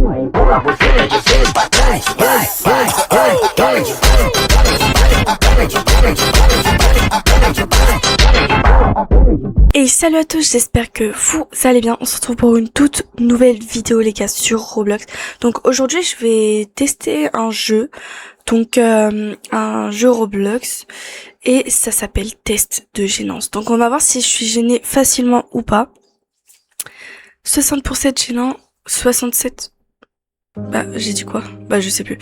Empurra você de frente pra trás. Et salut à tous, j'espère que vous allez bien. On se retrouve pour une toute nouvelle vidéo les gars sur Roblox. Donc aujourd'hui je vais tester un jeu, donc un jeu Roblox, et ça s'appelle test de gênance. Donc on va voir si je suis gênée facilement ou pas. 60% gênant, 67... Bah j'ai dit quoi? Bah je sais plus.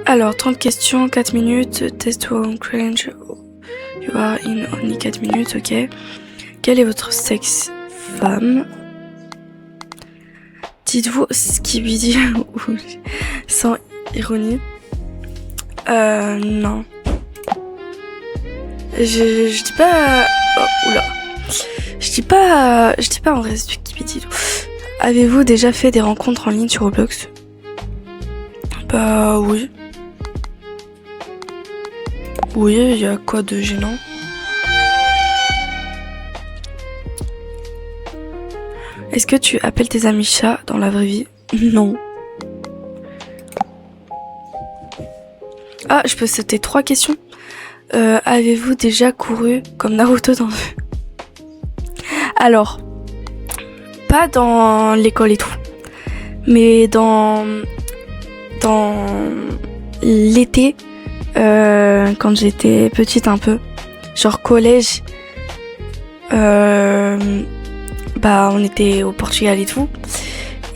Alors 30 questions, 4 minutes, test one cringe, you are in only 4 minutes, ok. Quel est votre sexe? Femme. Dites-vous Skibidi sans ironie. Non. Je dis pas... Oh, oula. Je dis pas en vrai Skibidi. Avez-vous déjà fait des rencontres en ligne sur Roblox? Bah oui. Oui, il y a quoi de gênant? Est-ce que tu appelles tes amis chats dans la vraie vie? Non. Ah, je peux sauter 3 questions. Avez-vous déjà couru comme Naruto dans... Alors, pas dans l'école et tout, mais dans l'été, quand j'étais petite un peu, genre collège, bah on était au Portugal et tout,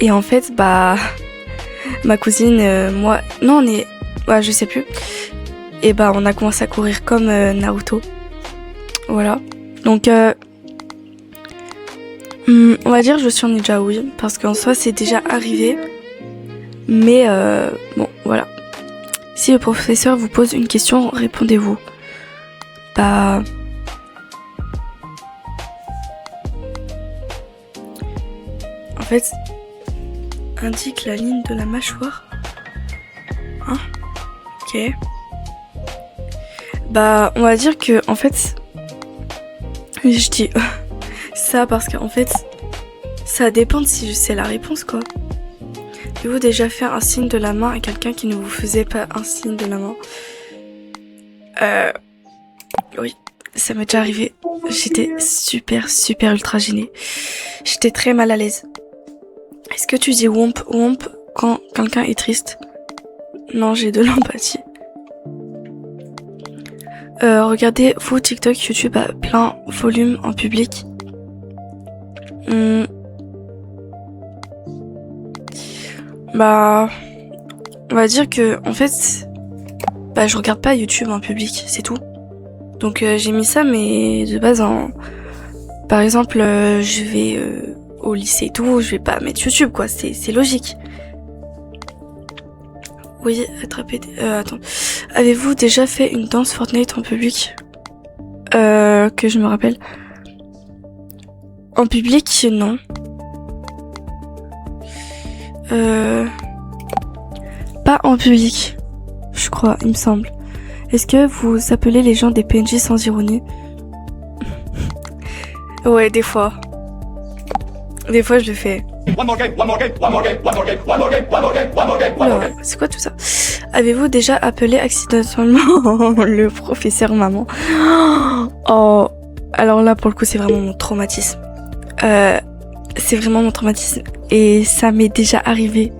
et en fait bah ma cousine, moi, non on est, ouais je sais plus, et bah on a commencé à courir comme Naruto, voilà. Donc on va dire je suis en ninja, oui, parce qu'en soi c'est déjà arrivé, mais bon voilà. Si le professeur vous pose une question, répondez-vous. Bah en fait, indique la ligne de la mâchoire. Hein? Ok. Bah, on va dire que, en fait, je dis ça parce qu'en fait, ça dépend de si je sais la réponse, quoi. Avez-vous déjà fait un signe de la main à quelqu'un qui ne vous faisait pas un signe de la main? Oui, ça m'est déjà arrivé. J'étais super ultra gênée. J'étais très mal à l'aise. Est-ce que tu dis womp quand quelqu'un est triste? Non, j'ai de l'empathie. Regardez vous TikTok, YouTube à plein volume en public. Bah, on va dire que en fait, bah je regarde pas YouTube en public, c'est tout. Donc j'ai mis ça, mais de base par exemple, je vais au lycée et tout, je vais pas mettre YouTube quoi, c'est logique. Oui, attrapez... attends. Avez-vous déjà fait une danse Fortnite en public? Que je me rappelle. En public, non. Pas en public, je crois, il me semble. Est-ce que vous appelez les gens des PNJ sans ironie? Ouais, des fois. Des fois, je le fais. C'est quoi tout ça? Avez-vous déjà appelé accidentellement le professeur maman? Oh, alors là, pour le coup, c'est vraiment mon traumatisme. C'est vraiment mon traumatisme. Et ça m'est déjà arrivé.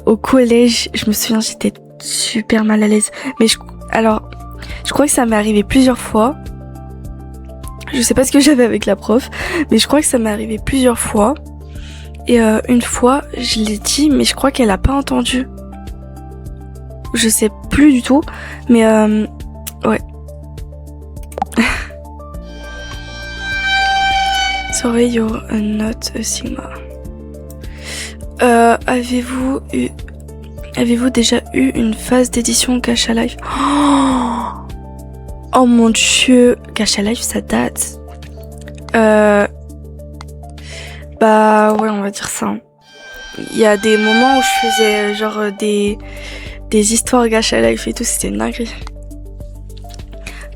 Au collège, je me souviens, j'étais super mal à l'aise. Mais je crois que ça m'est arrivé plusieurs fois. Je sais pas ce que j'avais avec la prof, mais je crois que ça m'est arrivé plusieurs fois. Et une fois, je l'ai dit, mais je crois qu'elle a pas entendu. Je sais plus du tout, mais ouais. Sorry, you're not a Sigma. Avez-vous déjà eu une phase d'édition Gacha Life? Oh mon dieu, Gacha Life ça date. Bah ouais, on va dire ça. Il y a des moments où je faisais genre des histoires Gacha Life et tout, c'était une dinguerie.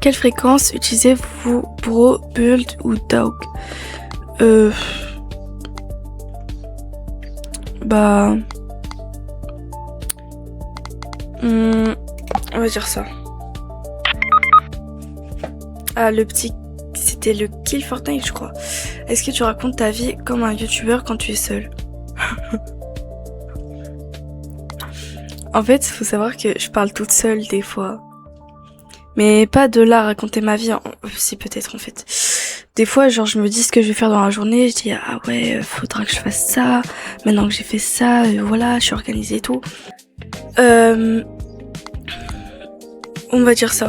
Quelle fréquence utilisez-vous Bro, Build ou Dog? Bah On va dire ça. Ah, le petit... C'était le Kill Fortnite, je crois. Est-ce que tu racontes ta vie comme un youtubeur quand tu es seul? En fait, il faut savoir que je parle toute seule des fois. Mais pas de là à raconter ma vie, si peut-être en fait. Des fois, genre, je me dis ce que je vais faire dans la journée, je dis, ah ouais, faudra que je fasse ça, maintenant que j'ai fait ça, voilà, je suis organisée et tout. On va dire ça.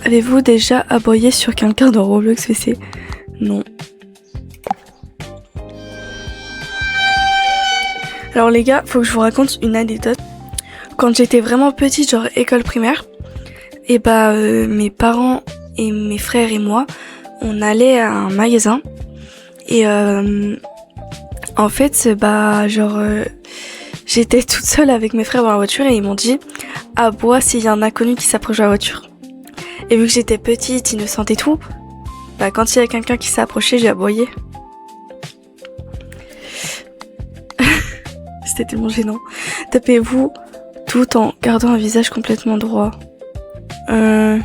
Avez-vous déjà aboyé sur quelqu'un dans Roblox PC? Non. Alors les gars, faut que je vous raconte une anecdote. Quand j'étais vraiment petite, genre école primaire, et mes parents et mes frères et moi, on allait à un magasin. Et en fait, j'étais toute seule avec mes frères dans la voiture et ils m'ont dit aboie s'il y a un inconnu qui s'approche de la voiture. Et vu que j'étais petite, innocente et tout, quand il y a quelqu'un qui s'est approché, j'ai aboyé. C'était tellement gênant. Tapez-vous tout en gardant un visage complètement droit. Ah,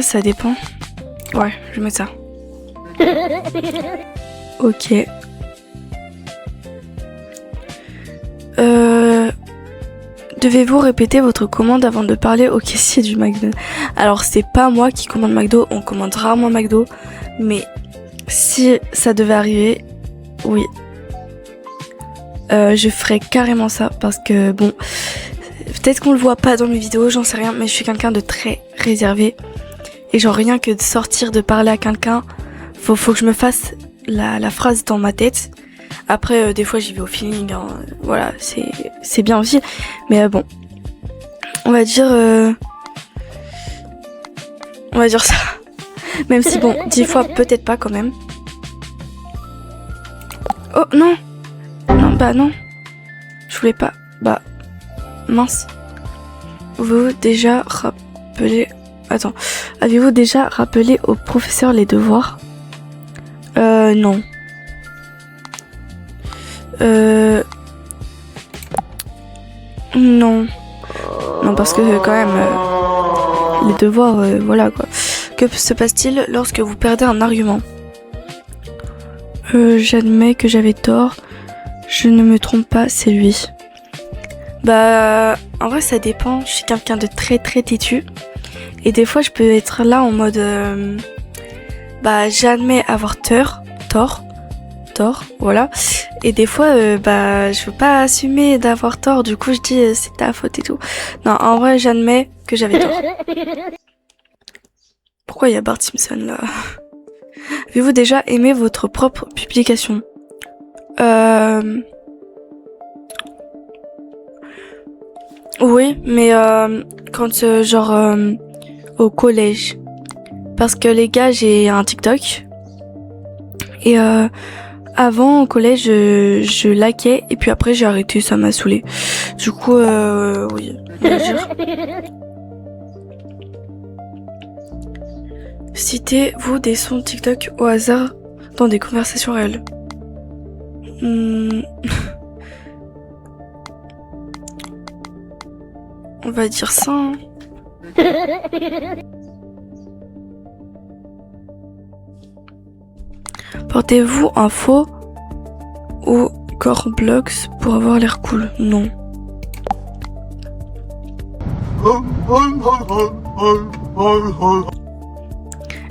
ça dépend. Ouais, je vais mettre ça. Ok. Devez-vous répéter votre commande avant de parler au caissier du McDo? Alors, c'est pas moi qui commande McDo, on commande rarement McDo, mais si ça devait arriver, oui. Je ferais carrément ça parce que bon, peut-être qu'on le voit pas dans mes vidéos, j'en sais rien, mais je suis quelqu'un de très réservé. Et genre rien que de sortir, de parler à quelqu'un, faut que je me fasse la phrase dans ma tête. Après, des fois j'y vais au feeling, hein. Voilà, c'est bien aussi. Mais bon, on va dire ça. Même si bon, 10 fois peut-être pas quand même. Oh non. Non, non. Je voulais pas. Mince. Avez-vous déjà rappelé au professeur les devoirs? Non. Non. Non, parce que quand même, les devoirs, voilà quoi. Que se passe-t-il lorsque vous perdez un argument? J'admets que j'avais tort. Je ne me trompe pas, c'est lui. En vrai, ça dépend. Je suis quelqu'un de très très têtu. Et des fois, je peux être là en mode... j'admets avoir tort, voilà. Et des fois, je veux pas assumer d'avoir tort. Du coup, je dis c'est ta faute et tout. Non, en vrai, j'admets que j'avais tort. Pourquoi il y a Bart Simpson là? Avez-vous déjà aimé votre propre publication? Oui, mais quand au collège. Parce que les gars, j'ai un TikTok. Et avant, au collège, je likais. Et puis après, j'ai arrêté, ça m'a saoulé. Du coup, oui, on va dire. Citez-vous des sons TikTok au hasard dans des conversations réelles. On va dire ça. Hein. Portez-vous un faux ou Corblox pour avoir l'air cool? Non.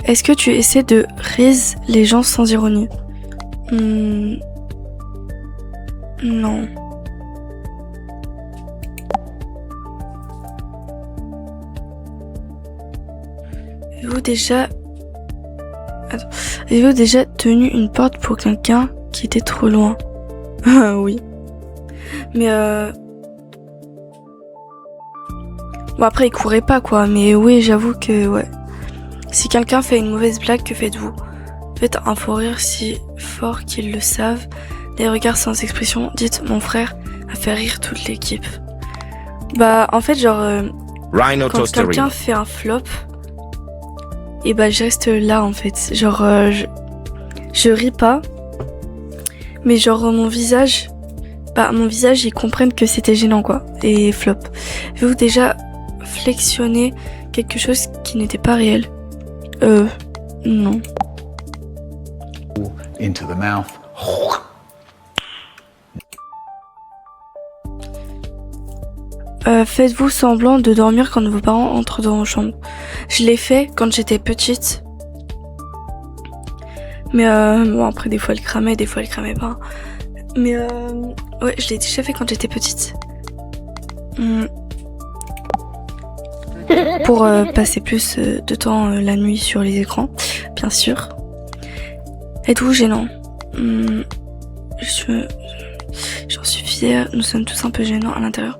Est-ce que tu essaies de raise les gens sans ironie? Non. Avez-vous déjà tenu une porte pour quelqu'un qui était trop loin? Oui. Mais bon, après il courait pas quoi, mais oui, j'avoue que ouais. Si quelqu'un fait une mauvaise blague, que faites-vous? Faites un faux rire si fort qu'ils le savent. Les regards sans expression. Dites mon frère a fait rire toute l'équipe. En fait quand quelqu'un fait un flop, et je reste là en fait. je ris pas. Mais genre mon visage, ils comprennent que c'était gênant quoi. Et flop. Avez-vous déjà flexionné quelque chose qui n'était pas réel? Non. Into the mouth. Faites-vous semblant de dormir quand vos parents entrent dans vos chambres? Je l'ai fait quand j'étais petite. Mais bon après des fois elle cramait, des fois elle cramait pas. Mais ouais, je l'ai déjà fait quand j'étais petite. Pour passer plus de temps la nuit sur les écrans, bien sûr. Êtes-vous gênant? J'en suis fière, nous sommes tous un peu gênants à l'intérieur.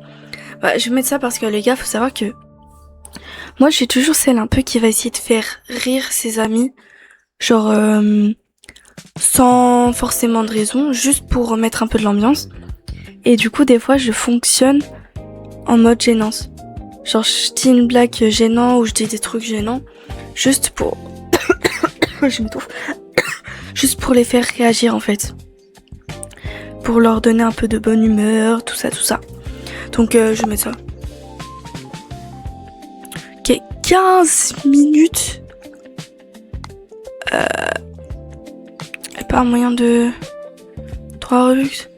Bah, je vais mettre ça parce que les gars, faut savoir que moi je suis toujours celle un peu qui va essayer de faire rire ses amis. Genre sans forcément de raison, juste pour remettre un peu de l'ambiance. Et du coup des fois je fonctionne en mode gênance. Genre je dis une blague gênante ou je dis des trucs gênants juste pour je m'étouffe. Juste pour les faire réagir en fait. Pour leur donner un peu de bonne humeur, tout ça. Donc je mets ça. Ok, 15 minutes. Y'a pas un moyen de 3 Robux?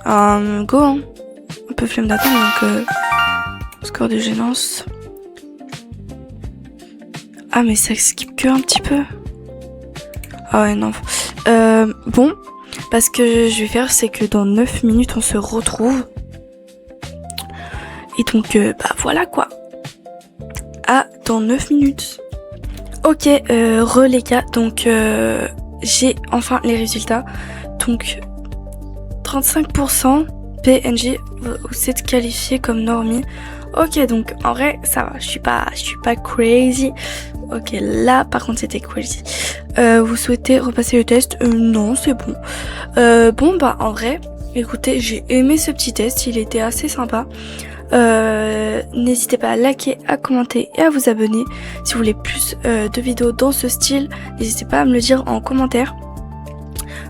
Go hein. Un peu flemme d'attendre donc score de gênance. Ah mais ça skip que un petit peu. Ah ouais non. Bon, parce que je vais faire c'est que dans 9 minutes on se retrouve. Et donc bah voilà quoi. Ah dans 9 minutes. Ok, les gars, donc j'ai enfin les résultats. Donc 35% PNJ, vous êtes qualifié comme normie. Ok, donc en vrai ça va, je suis pas crazy. Ok, là par contre c'était crazy. Vous souhaitez repasser le test? Non, c'est bon. Bon bah en vrai, écoutez, j'ai aimé ce petit test, il était assez sympa. N'hésitez pas à liker, à commenter et à vous abonner. Si vous voulez plus de vidéos dans ce style, n'hésitez pas à me le dire en commentaire.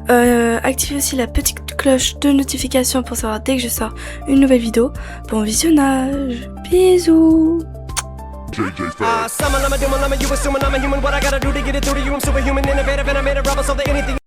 Activez aussi la petite cloche de notification pour savoir dès que je sors une nouvelle vidéo. Bon visionnage, bisous.